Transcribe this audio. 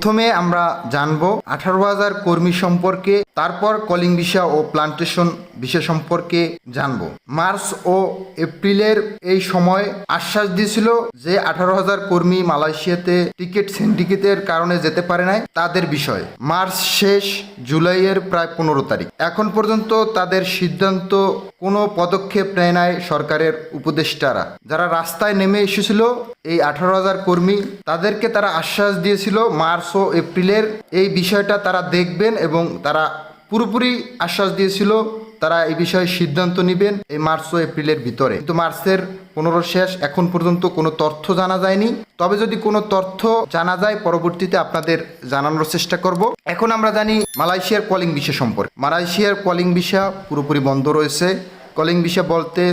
প্রথমে আমরা জানব 18,000 কর্মী সম্পর্কে, তারপর কলিং ভিসা ও প্লান্টেশন ভিসা সম্পর্কে জানব। মার্চ ও এপ্রিলের এই সময় আশ্বাস দিয়েছিল যে 18,000 কর্মী মালয়েশিয়াতে টিকিট সিন্ডিকেটের কারণে যেতে পারে নাই, তাদের বিষয়। মার্চ শেষ, জুলাইয়ের প্রায় 15 তারিখ। এখন পর্যন্ত তাদের সিদ্ধান্ত কোনো পদক্ষেপ নেয় নাই সরকারের উপদেষ্টারা। যারা রাস্তায় নেমে এসেছিল এই 18,000 কর্মী, তাদেরকে তারা আশ্বাস দিয়েছিল মার্চ ও এপ্রিলের এই বিষয়টা তারা দেখবেন এবং তারা পুরোপুরি আশ্বাস দিয়েছিল তারা এই বিষয়ে সিদ্ধান্ত নেবেন এই মার্চ ও এপ্রিলের ভিতরে। কিন্তু মার্চের 15 শেষ, এখন পর্যন্ত কোনো তথ্য জানা যায়নি। তবে যদি কোনো তথ্য জানা যায় পরবর্তীতে আপনাদের জানানোর চেষ্টা করব। এখন আমরা জানি মালয়েশিয়ার কলিং ভিসা সম্পর্কে। মালয়েশিয়ার কলিং ভিসা পুরোপুরি বন্ধ রয়েছে। কলিং ভিসা বলতে